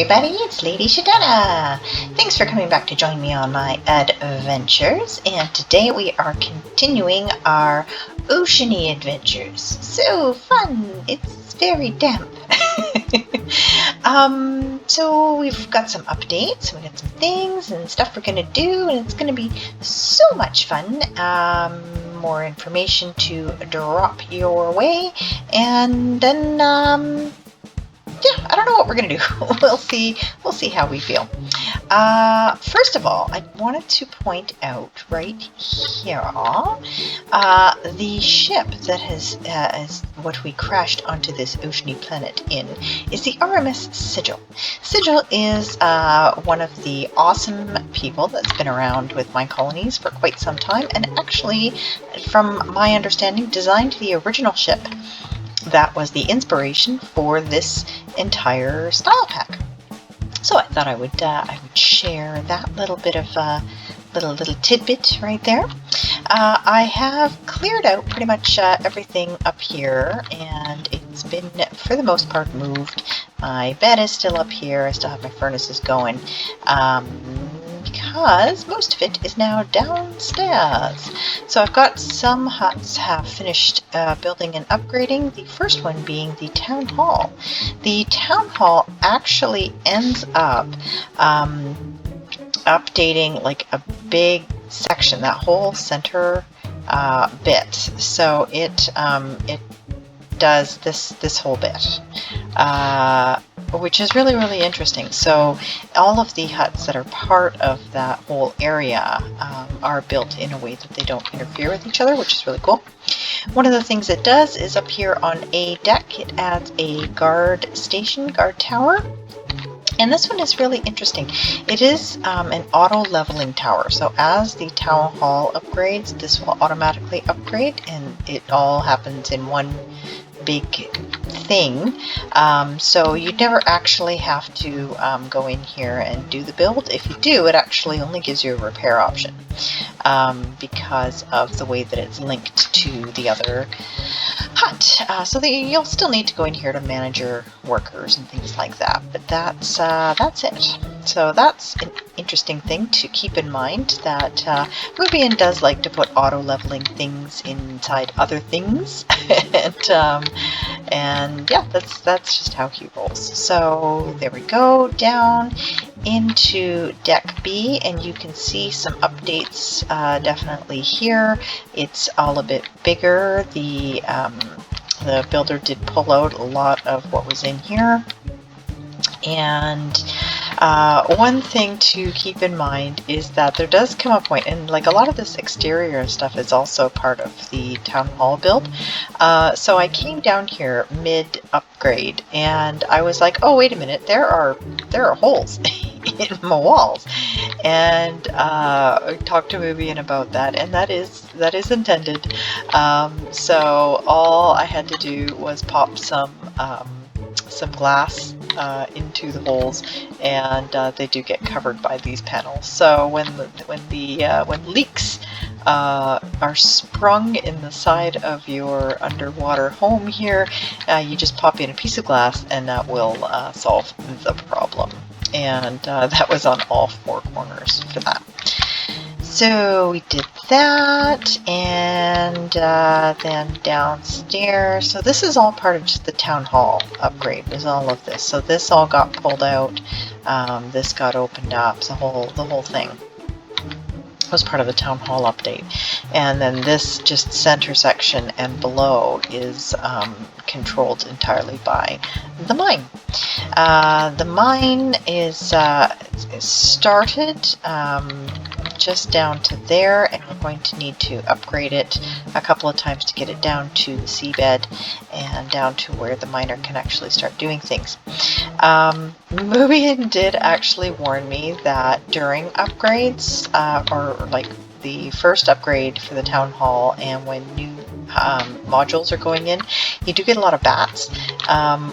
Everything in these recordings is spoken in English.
everybody, it's Lady Shadana. Thanks for coming back to join me on my adventures, and today we are continuing our oceany adventures. So fun! It's very damp. So we've got some updates, we got some things and stuff we're gonna do, and it's gonna be so much fun. More information to drop your way, and then yeah, I don't know what we're gonna do. We'll see how we feel. First of all, I wanted to point out right here, the ship that is what we crashed onto this oceany planet in is the RMS Sigil. Sigil is one of the awesome people that's been around with Minecolonies for quite some time, and actually, from my understanding, designed the original ship that was the inspiration for this entire style pack. So I thought I would share that little bit of little tidbit right there. I have cleared out pretty much everything up here, and it's been for the most part moved. My bed is still up here. I still have my furnaces going. Because most of it is now downstairs. So I've got some huts have finished building and upgrading, the first one being the town hall. The town hall actually ends up updating like a big section, that whole center bit. So it does this whole bit, which is really interesting. So all of the huts that are part of that whole area are built in a way that they don't interfere with each other, which is really cool. One of the things it does is up here on a deck, it adds a guard tower. And this one is really interesting. It is an auto leveling tower. So as the town hall upgrades, this will automatically upgrade, and it all happens in one big thing. So you never actually have to go in here and do the build. If you do, it actually only gives you a repair option because of the way that it's linked to the other hut. So you'll still need to go in here to manage your workers and things like that. But that's it. So that's an interesting thing to keep in mind, that Rubian does like to put auto leveling things inside other things, and yeah, that's just how he rolls. So there we go, down into deck B, and you can see some updates definitely here. It's all a bit bigger. The builder did pull out a lot of what was in here. And one thing to keep in mind is that there does come a point, and like a lot of this exterior stuff is also part of the town hall build. So I came down here mid upgrade, and I was like, oh wait a minute, there are holes in my walls, and I talked to Rubian about that, and that is intended. So all I had to do was pop some glass into the holes, and they do get covered by these panels. So when leaks are sprung in the side of your underwater home here, you just pop in a piece of glass, and that will solve the problem. And that was on all four corners for that. So we did that, and then downstairs. So this is all part of just the town hall upgrade, was all of this. So this all got pulled out. This got opened up. So the whole thing was part of the town hall update. And then this just center section and below is controlled entirely by the mine. The mine is started just down to there, and we're going to need to upgrade it a couple of times to get it down to the seabed and down to where the miner can actually start doing things. Mubian did actually warn me that during upgrades, or like the first upgrade for the town hall, and when new modules are going in, you do get a lot of bats,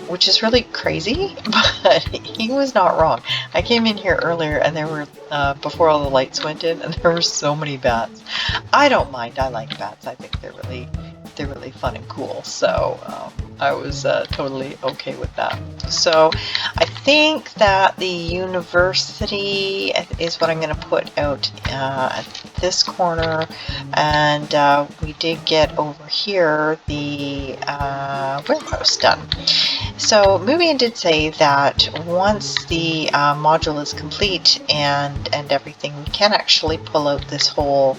which is really crazy, but he was not wrong. I came in here earlier, and there were before all the lights went in, and there were so many bats. I don't mind. I like bats. I think they're really fun and cool. So I was totally okay with that. So I think that the university is what I'm going to put out at this corner, and we did get over here the warehouse done. So Mubian did say that once the module is complete and everything, we can actually pull out this whole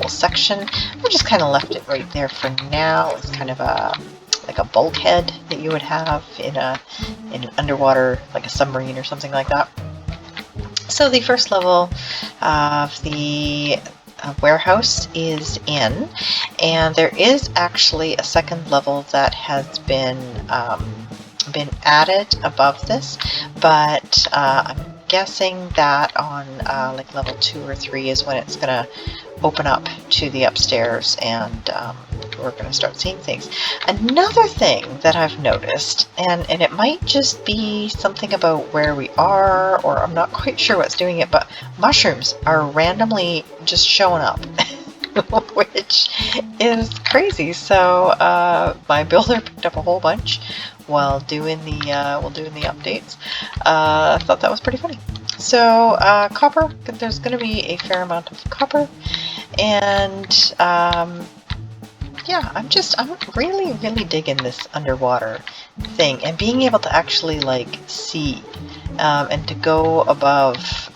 section. I just kind of left it right there for now. It's kind of like a bulkhead that you would have in an underwater, like a submarine or something like that. So the first level of the warehouse is in, and there is actually a second level that has been added above this, but I'm guessing that on like level 2 or 3 is when it's gonna open up to the upstairs, and we're going to start seeing things. Another thing that I've noticed, and it might just be something about where we are, or I'm not quite sure what's doing it, but mushrooms are randomly just showing up, which is crazy. So my builder picked up a whole bunch while doing the updates. I thought that was pretty funny. So copper, there's going to be a fair amount of copper, and yeah, I'm really digging this underwater thing, and being able to actually like see and to go above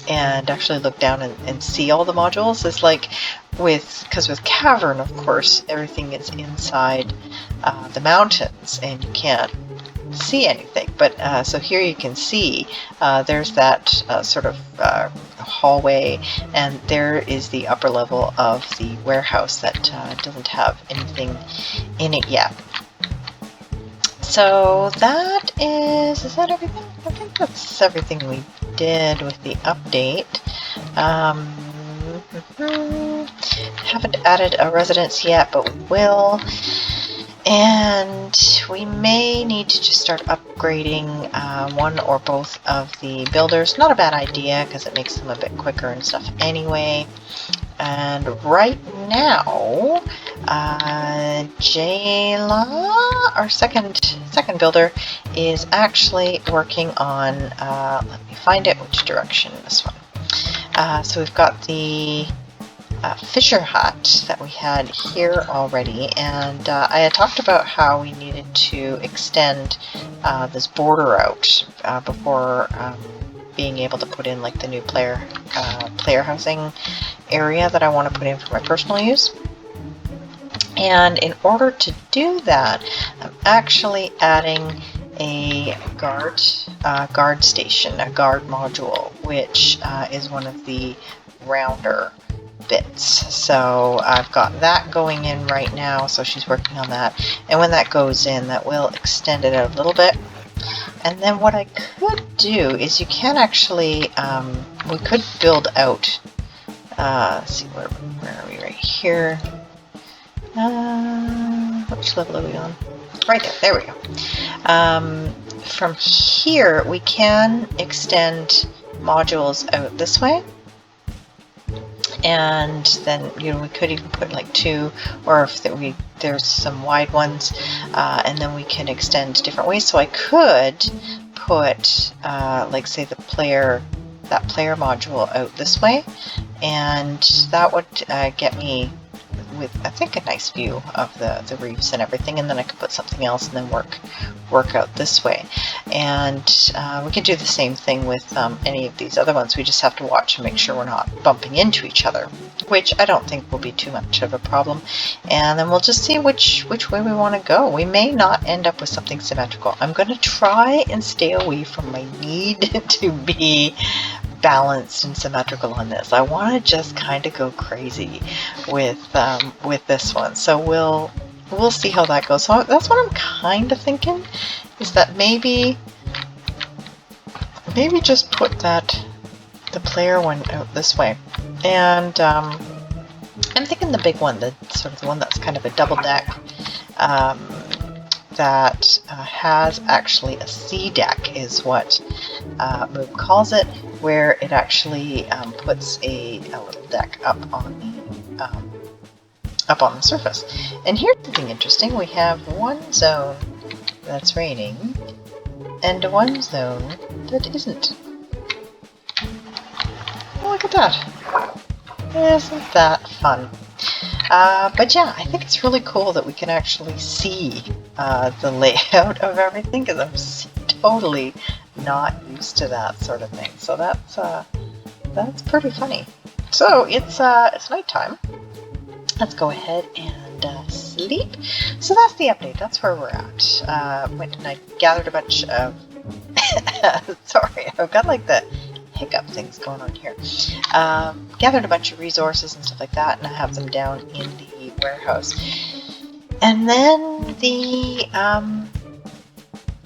and actually look down and see all the modules is like because with Cavern, of course, everything is inside the mountains and you can't see anything, but so here you can see there's that sort of hallway, and there is the upper level of the warehouse that doesn't have anything in it yet. So that is that everything? I think that's everything we did with the update. Haven't added a residence yet, but we will. And we may need to just start upgrading one or both of the builders. Not a bad idea, because it makes them a bit quicker and stuff anyway. And right now, Jayla, our second builder, is actually working on, let me find it, which direction, this one. So we've got the fisher hut that we had here already, and I had talked about how we needed to extend this border out before being able to put in like the new player housing area that I want to put in for my personal use. And in order to do that, I'm actually adding a guard station, a guard module, which is one of the rounder bits. So I've got that going in right now, so she's working on that, and when that goes in, that will extend it out a little bit. And then what I could do is you can actually we could build out let's see, where are we? Right here. Which level are we on? Right there we go. From here we can extend modules out this way, and then we could even put like 2, or if there's some wide ones, and then we can extend different ways. So I could put like say that player module out this way, and that would get me with, I think, a nice view of the reefs and everything, and then I could put something else and then work out this way. And we can do the same thing with any of these other ones. We just have to watch and make sure we're not bumping into each other, which I don't think will be too much of a problem. And then we'll just see which way we want to go. We may not end up with something symmetrical. I'm going to try and stay away from my need to be balanced and symmetrical on this. I want to just kind of go crazy with this one. So we'll see how that goes. So that's what I'm kind of thinking, is that maybe just put the player one out this way, and I'm thinking the big one, the sort of the one that's kind of a double deck, that has actually a C deck is what Moob calls it, where it actually puts a little deck up on up on the surface. And here's something interesting. We have one zone that's raining and one zone that isn't. Look at that. Isn't that fun? But yeah, I think it's really cool that we can actually see the layout of everything, because I'm totally not used to that sort of thing. So that's pretty funny. So it's nighttime. Let's go ahead and sleep. So that's the update. That's where we're at. Went and I gathered a bunch of. Sorry, I've got like the hiccup things going on here. Gathered a bunch of resources and stuff like that, and I have them down in the warehouse. And then the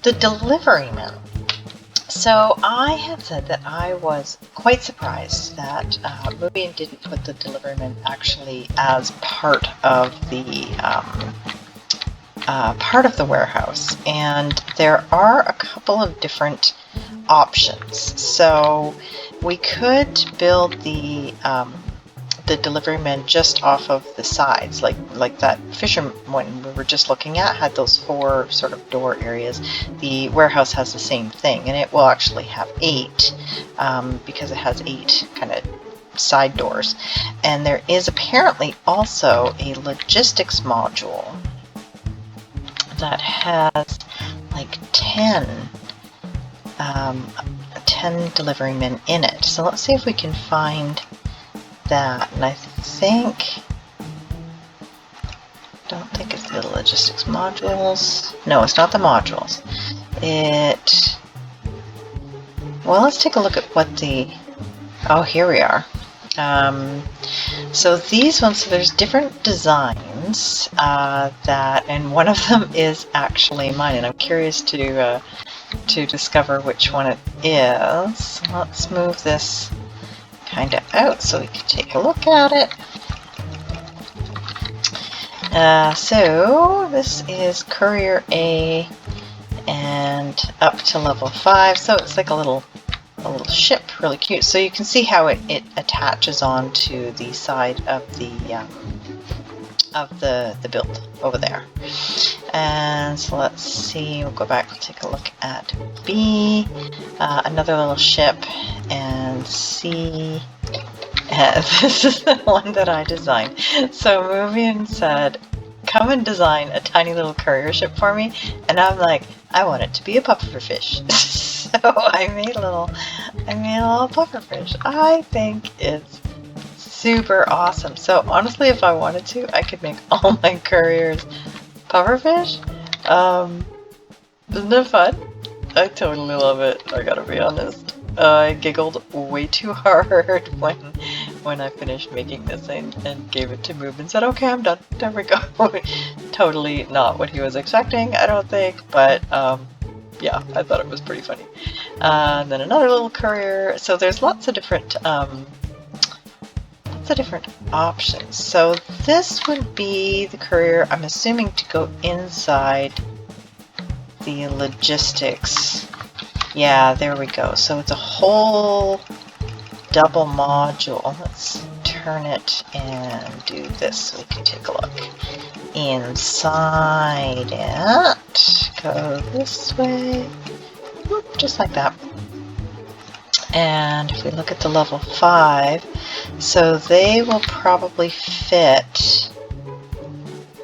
delivery men. So I had said that I was quite surprised that Mubian didn't put the delivery men actually as part of the warehouse, and there are a couple of different options. So we could build the delivery men just off of the sides, like that fisherman we were just looking at had those 4 sort of door areas. The warehouse has the same thing, and it will actually have 8 because it has 8 kind of side doors. And there is apparently also a logistics module that has like 10 delivery men in it. So let's see if we can find that. And I don't think it's the logistics modules. No, it's not the modules. Well, let's take a look at what oh, here we are. So these ones, so there's different designs and one of them is actually mine, and I'm curious to discover which one it is. Let's move this kind of out so we can take a look at it. So this is Courier A and up to level 5, so it's like a little ship, really cute. So you can see how it attaches onto the side of the build over there. And so let's see, we'll go back and take a look at B, another little ship, and C. This is the one that I designed. So Mubian said, come and design a tiny little courier ship for me, and I'm like, I want it to be a pufferfish. So I made a little pufferfish. I think it's super awesome. So honestly, if I wanted to, I could make all my couriers pufferfish. Isn't it fun? I totally love it, I gotta be honest. I giggled way too hard when I finished making this and gave it to Moob and said, okay, I'm done. There we go. Totally not what he was expecting, I don't think, but yeah, I thought it was pretty funny. And then another little courier. So there's lots of different options. So this would be the courier, I'm assuming, to go inside the logistics. Yeah, there we go. So it's a whole double module. Let's turn it and do this so we can take a look. Inside it, go this way, whoop, just like that. And if we look at the level 5, so they will probably fit.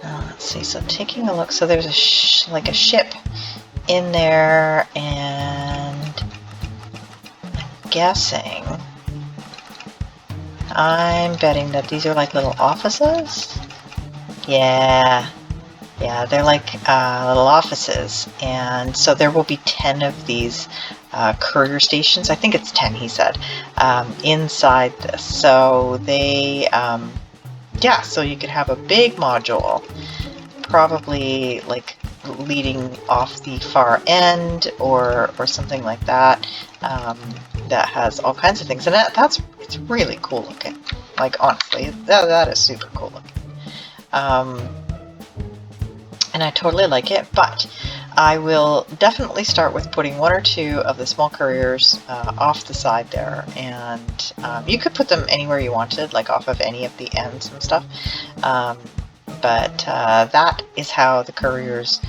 Let's see, so taking a look, so there's like a ship in there, and I'm betting that these are like little offices. Yeah, they're like little offices, and so there will be 10 of these courier stations. I think it's 10, he said, inside this. So they, yeah, so you could have a big module, probably like leading off the far end or something like that, that has all kinds of things, and it's really cool looking. Like, honestly, that is super cool looking. And I totally like it, but I will definitely start with putting 1 or 2 of the small couriers off the side there, and you could put them anywhere you wanted, like off of any of the ends and stuff. but that is how the couriers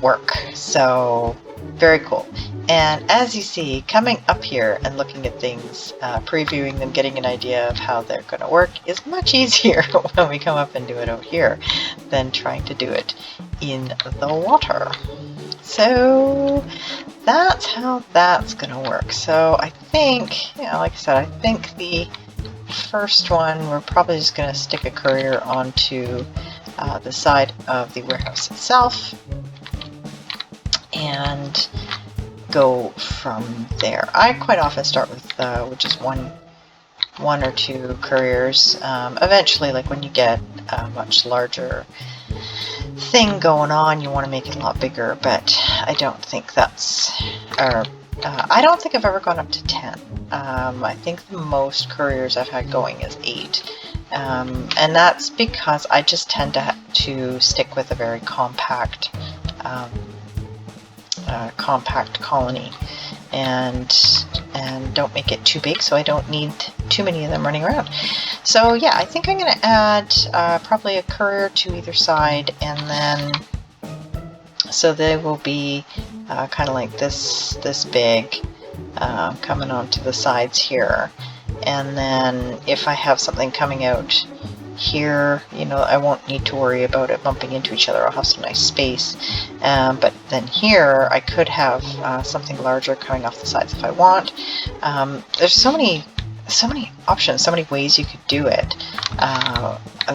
work. So very cool. And as you see, coming up here and looking at things, previewing them, getting an idea of how they're going to work is much easier when we come up and do it out here than trying to do it in the water. So that's how that's going to work. So I think, like I said, I think the first one, we're probably just going to stick a courier onto the side of the warehouse itself and go from there. I quite often start with just one or two couriers. Eventually, like when you get a much larger thing going on, you want to make it a lot bigger, but I don't think that's, I don't think I've ever gone up to 10. I think the most couriers I've had going is 8. And that's because I just tend to stick with a very compact colony and don't make it too big, so I don't need too many of them running around. So yeah, I think I'm going to add probably a courier to either side, and then so they will be kind of like this big, coming onto the sides here. And then if I have something coming out here, I won't need to worry about it bumping into each other. I'll have some nice space. But then here I could have something larger coming off the sides if I want. There's so many options, so many ways you could do it.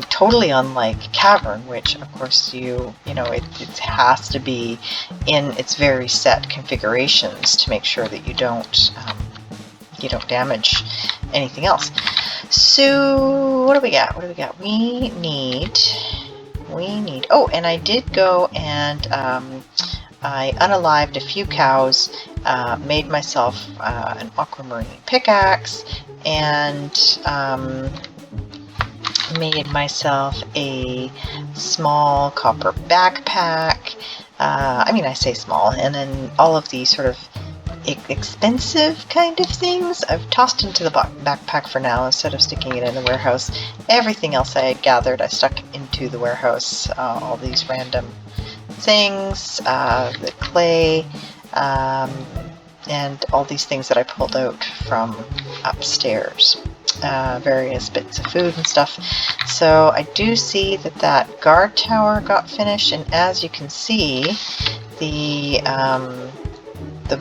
Totally unlike Cavern, which of course it has to be in its very set configurations to make sure that you don't damage anything else. So what do we got? We need, oh, and I did go and I unalived a few cows, made myself an aquamarine pickaxe, and made myself a small copper backpack. I say small, and then all of these sort of expensive kind of things I've tossed into the backpack for now instead of sticking it in the warehouse. Everything else I had gathered I stuck into the warehouse, all these random things, the clay, and all these things that I pulled out from upstairs, various bits of food and stuff. So I do see that guard tower got finished, and as you can see, the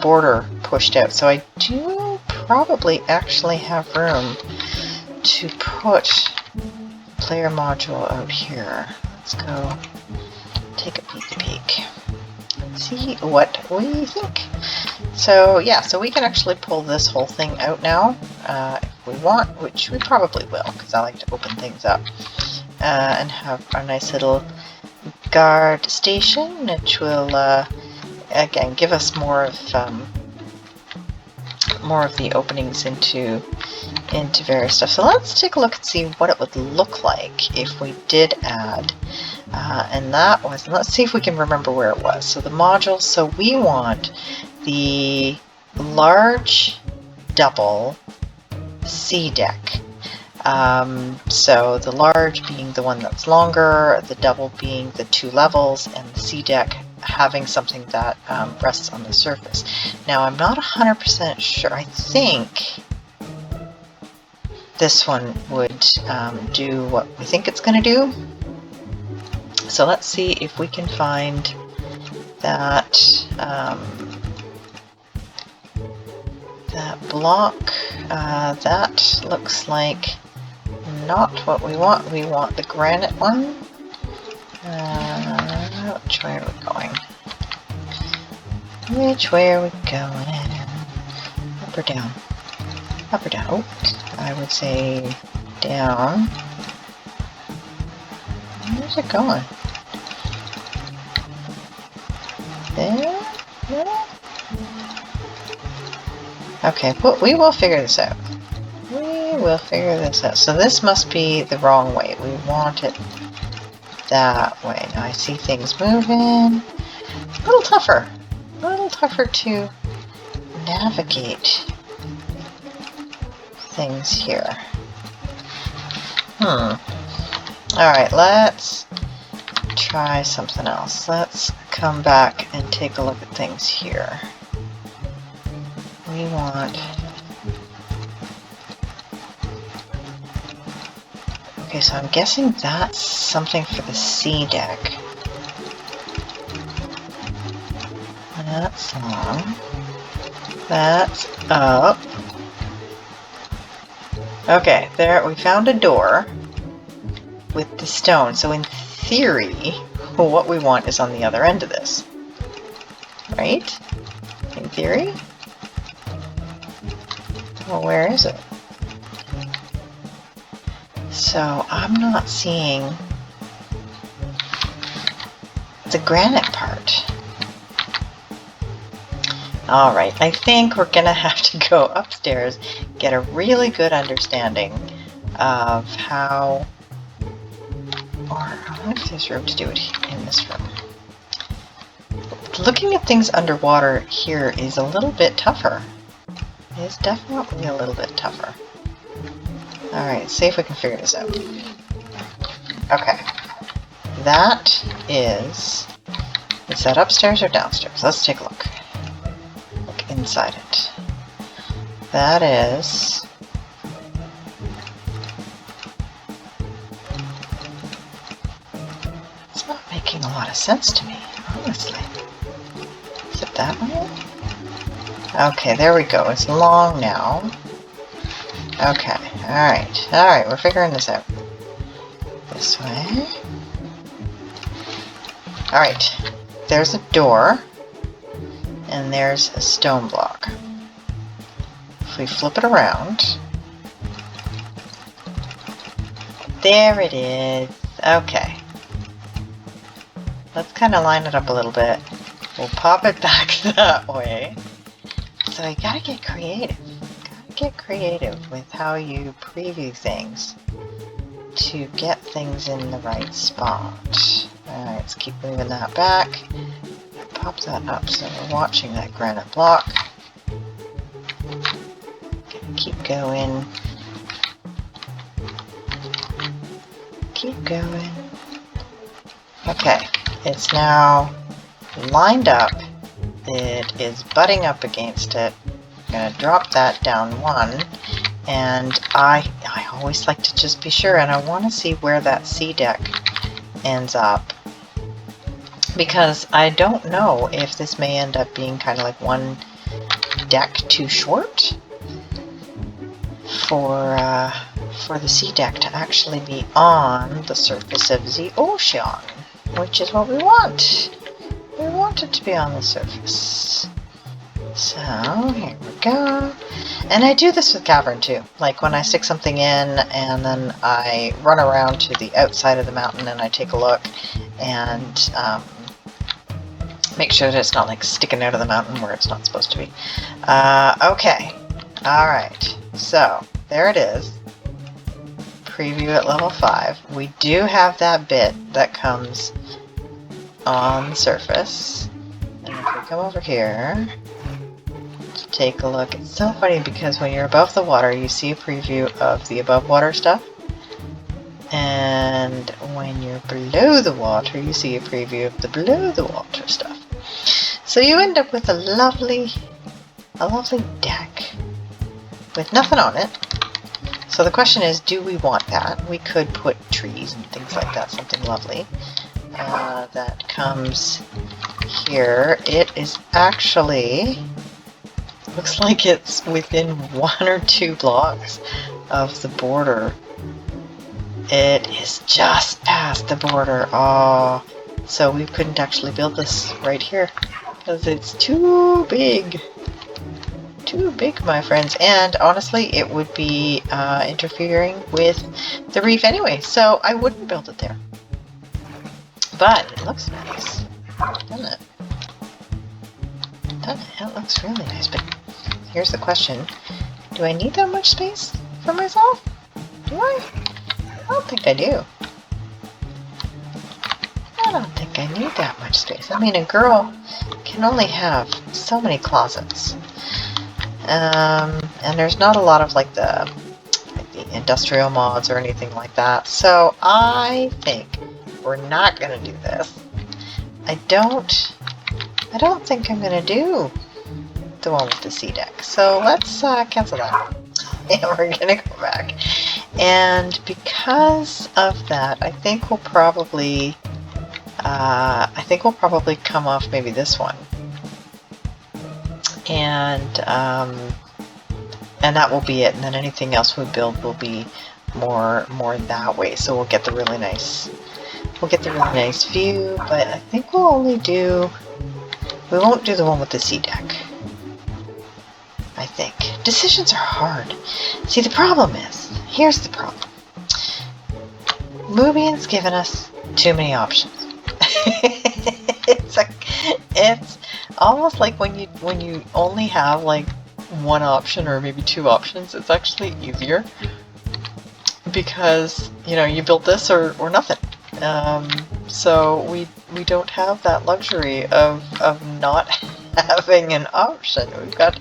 border pushed out. So I do probably actually have room to put the player module out here. Let's go take a peek. See what we think. So yeah, so we can actually pull this whole thing out now if we want, which we probably will, because I like to open things up, and have our nice little guard station, which will again give us more of the openings into various stuff. So let's take a look and see what it would look like if we did add, and that was, let's see if we can remember where it was. So the modules, so we want the large double C deck. So the large being the one that's longer, the double being the 2 levels, and the C deck having something that rests on the surface. Now I'm not 100% sure. I think this one would do what we think it's going to do. So let's see if we can find that that block. That looks like not what we want. We want the granite one. Which way are we going? Which way are we going? Up or down? Up or down? Oh, I would say down. Where's it going? There? No? Okay, but we will figure this out. So this must be the wrong way. We want it that way. Now I see things moving. A little tougher to navigate things here. Alright, let's try something else. Let's come back and take a look at things here. We want... Okay, so I'm guessing that's something for the sea deck. That's long. That's up. Okay, there, we found a door with the stone. So in theory, what we want is on the other end of this. Right? In theory? Well, where is it? So I'm not seeing the granite part. Alright, I think we're gonna have to go upstairs, get a really good understanding of how, or I wonder if there's room to do it in this room. Looking at things underwater here is a little bit tougher. It is definitely a little bit tougher. Alright, see if we can figure this out. Okay. That is that upstairs or downstairs? Let's take a look. Look inside it. That is... It's not making a lot of sense to me, honestly. Is it that way? Okay, there we go. It's long now. Okay, alright, we're figuring this out. This way. Alright, there's a door, and there's a stone block. If we flip it around, there it is. Okay. Let's kind of line it up a little bit. We'll pop it back that way. So you gotta get creative. Get creative with how you preview things to get things in the right spot. Alright, let's keep moving that back. Pop that up so we're watching that granite block. Keep going. Keep going. Okay, it's now lined up. It is butting up against it. I'm going to drop that down one, and I always like to just be sure, and I want to see where that sea deck ends up, because I don't know if this may end up being kind of like one deck too short for the sea deck to actually be on the surface of the ocean, which is what we want. We want it to be on the surface. So, here we go. And I do this with Cavern too. Like when I stick something in and then I run around to the outside of the mountain and I take a look and make sure that it's not like sticking out of the mountain where it's not supposed to be. Okay. Alright. So, there it is. Preview at level 5. We do have that bit that comes on the surface. And if we come over here... take a look. It's so funny because when you're above the water, you see a preview of the above water stuff. And when you're below the water, you see a preview of the below the water stuff. So you end up with a lovely deck with nothing on it. So the question is, do we want that? We could put trees and things like that, something lovely. That comes here. It is actually... looks like it's within 1 or 2 blocks of the border. It is just past the border. Oh, so we couldn't actually build this right here because it's too big. Too big, my friends. And honestly, it would be interfering with the reef anyway, so I wouldn't build it there. But it looks nice, doesn't it? It looks really nice, but here's the question. Do I need that much space for myself? Do I? I don't think I do. I don't think I need that much space. I mean, a girl can only have so many closets. And there's not a lot of like the industrial mods or anything like that. So I think we're not gonna do this. I don't think I'm gonna do the one with the sea deck. So let's cancel that. And we're gonna go back. And because of that, I think we'll probably come off maybe this one. And that will be it. And then anything else we build will be more that way. So we'll get the really nice view. But I think we'll only do. We won't do the one with the sea deck. I think. Decisions are hard. See, the problem is, here's the problem. Mubian's given us too many options. It's almost like when you only have like one option or maybe two options, it's actually easier because, you know, you build this or nothing. So we don't have that luxury of not having an option. We've got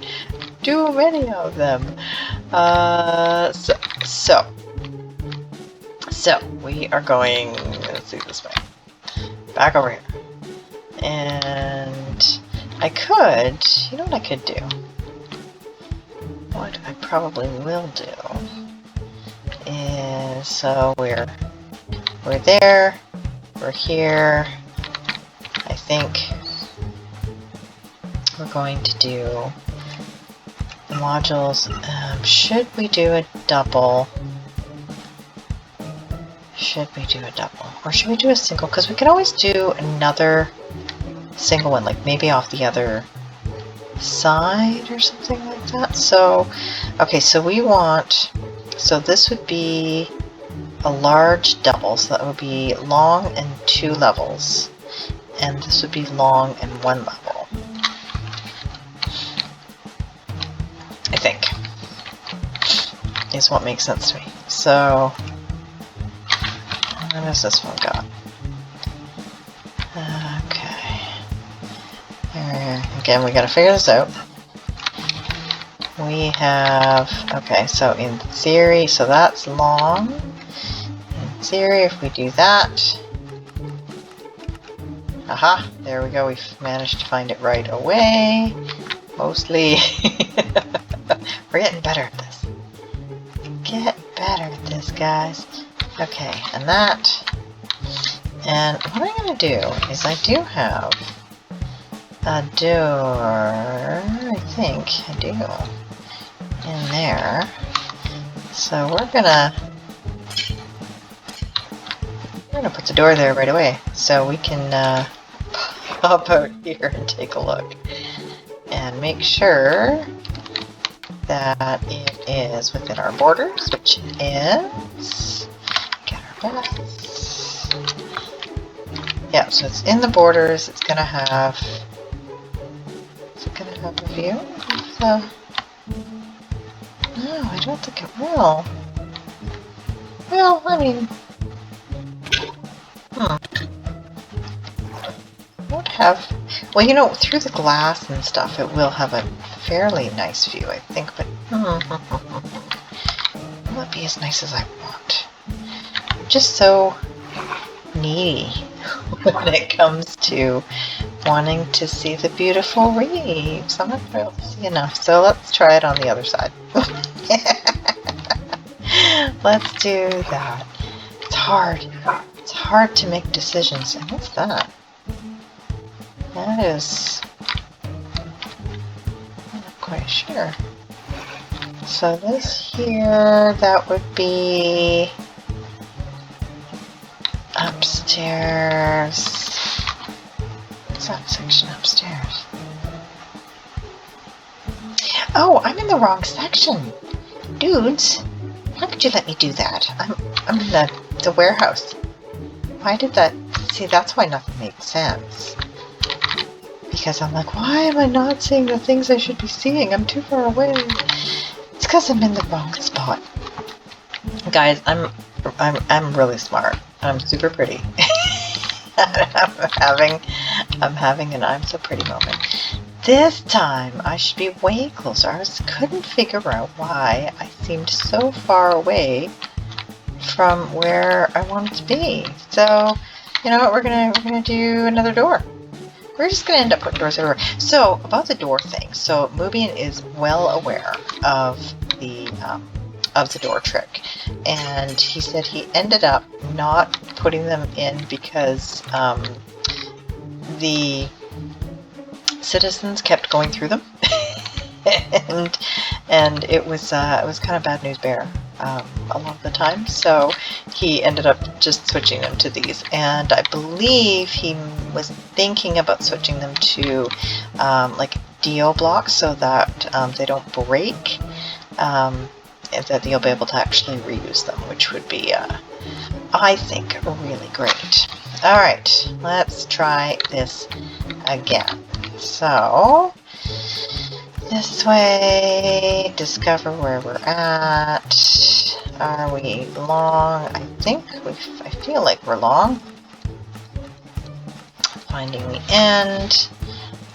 too many of them. So we are going, let's see, this way. Back over here. And I could, you know what I could do? What I probably will do is, so we're there, we're here. I think we're going to do the modules. Should we do a double? Should we do a double? Or should we do a single? Because we can always do another single one, like maybe off the other side or something like that. So, okay, so we want, so this would be a large double, so that would be long and 2 levels. And this would be long and 1 level. I think. Is what makes sense to me. So, what has this one got? Okay. Again, we gotta figure this out. We have, okay, so in theory, so that's long. In theory, if we do that, aha, there we go, we've managed to find it right away. Mostly. We're getting better at this. Get better at this, guys. Okay, and that. And what I'm going to do is I do have a door, I think I do, in there. So we're gonna put the door there right away, so we can pop out here and take a look and make sure that it is within our borders, which it is. Get our best. Yeah, so it's in the borders. It's gonna have. Is it gonna have a view of the? No, I don't think it will. Well, I mean, won't have. Well, you know, through the glass and stuff, it will have a fairly nice view, I think. But it won't be as nice as I want. I'm just so needy when it comes to wanting to see the beautiful reefs. I'm not able to see enough, so let's try it on the other side. Let's do that. It's hard. It's hard to make decisions. And what's that? That is... I'm not quite sure. So this here, that would be upstairs. What's that section upstairs? Oh, I'm in the wrong section. Dudes, how could you let me do that? I'm in the warehouse. Why did that? See, that's why nothing made sense. Because I'm like, why am I not seeing the things I should be seeing? I'm too far away. It's because I'm in the wrong spot. Guys, I'm really smart. I'm super pretty. I'm having an I'm so pretty moment. This time I should be way closer. I couldn't figure out why I seemed so far away from where I wanted to be. So you know what? We're gonna do another door. We're just gonna end up putting doors everywhere. So about the door thing. So Mubian is well aware of the door trick, and he said he ended up not putting them in because the citizens kept going through them, and it was kind of bad news bear a lot of the time. So he ended up just switching them to these, and I believe he was thinking about switching them to like DO blocks so that they don't break, and that you'll be able to actually reuse them, which would be I think really great. Alright, let's try this again. So, this way, discover where we're at. Are we long? I think I feel like we're long. Finding the end.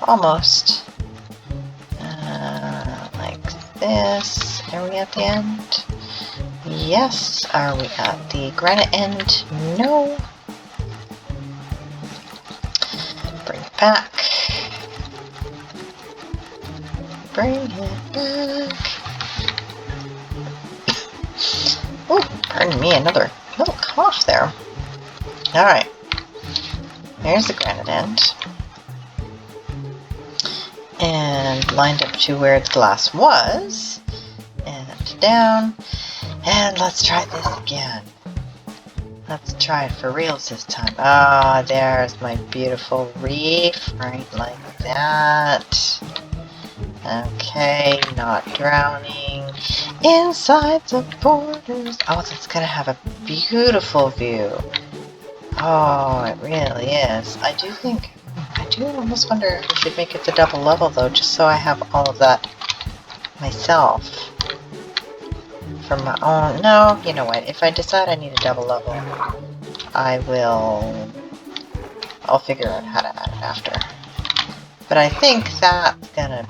Almost. Like this. Are we at the end? Yes. Are we at the granite end? No. Bring it back. Bring it back. Oh, pardon me, another little cough there. Alright. There's the granite end. And lined up to where the glass was. And down. And let's try this again. Let's try it for reals this time. Ah, there's my beautiful reef. Right like that. Okay, not drowning. Inside the borders. Oh, that's gonna have a beautiful view. Oh, it really is. I do almost wonder if we should make it the double level though, just so I have all of that myself. For my own. No, you know what? If I decide I need a double level, I'll figure out how to add it after. But I think that's gonna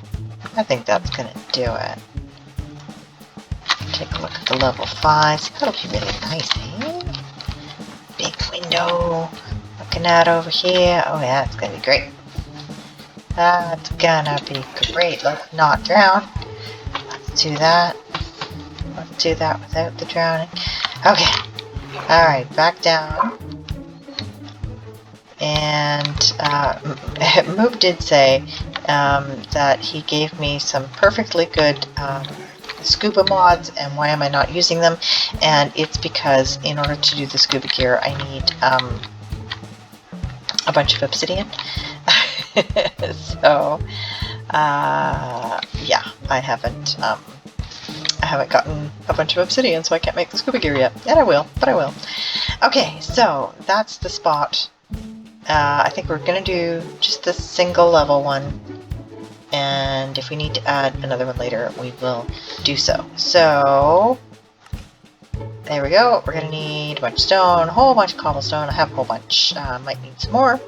do it. Take a look at the level 5. See, that'll be really nice, eh? Big window. Looking out over here. Oh yeah, it's gonna be great. That's gonna be great. Let's not drown. Let's do that. Let's do that without the drowning. Okay. Alright, back down. And Moob did say that he gave me some perfectly good scuba mods, and why am I not using them? And it's because in order to do the scuba gear I need a bunch of obsidian. So yeah, I haven't gotten a bunch of obsidian, so I can't make the scuba gear yet. And I will, but I will. Okay, so that's the spot. I think we're gonna do just the single level one, and if we need to add another one later, we will do so. So there we go. We're gonna need a bunch of stone, a whole bunch of cobblestone. I have a whole bunch. Might need some more.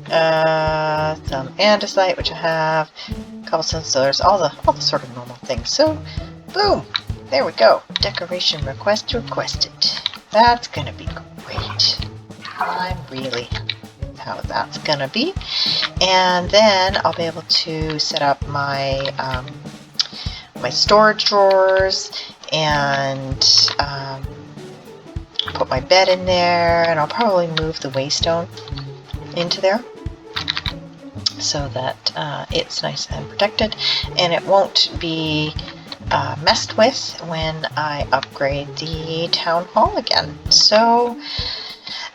Some andesite, which I have. Cobblestone. So there's all the sort of normal things. So boom, there we go. Decoration request requested. That's gonna be great. I'm really happy with how that's gonna be. And then I'll be able to set up my my storage drawers and put my bed in there, and I'll probably move the waystone into there so that it's nice and protected, and it won't be messed with when I upgrade the town hall again. So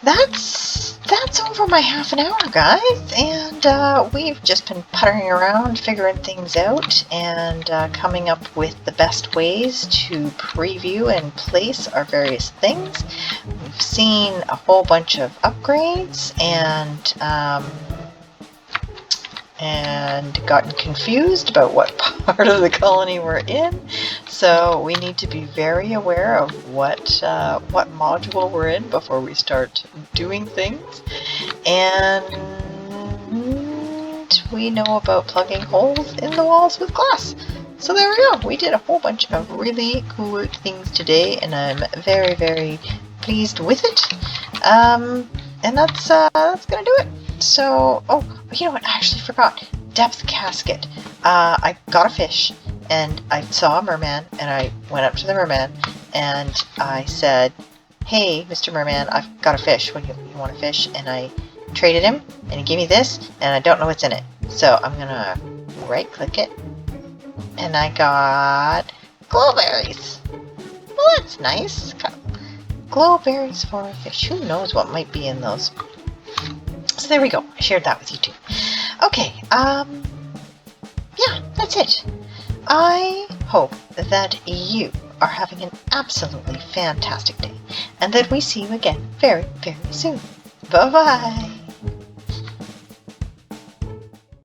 that's over my half an hour, guys, and we've just been puttering around, figuring things out, and coming up with the best ways to preview and place our various things. We've seen a whole bunch of upgrades and gotten confused about what part of the colony we're in. So we need to be very aware of what module we're in before we start doing things. And we know about plugging holes in the walls with glass. So there we go. We did a whole bunch of really cool things today, and I'm very, very pleased with it. And that's gonna do it. So, oh, you know what? I actually forgot. Depth casket. I got a fish, and I saw a merman, and I went up to the merman, and I said, "Hey, Mr. Merman, I've got a fish. What do you want a fish?" And I traded him, and he gave me this, and I don't know what's in it. So I'm gonna right-click it, and I got glowberries. Well, that's nice. Glowberries for a fish. Who knows what might be in those? So there we go. I shared that with you too. Okay, yeah, that's it. I hope that you are having an absolutely fantastic day, and that we see you again very, very soon. Bye-bye.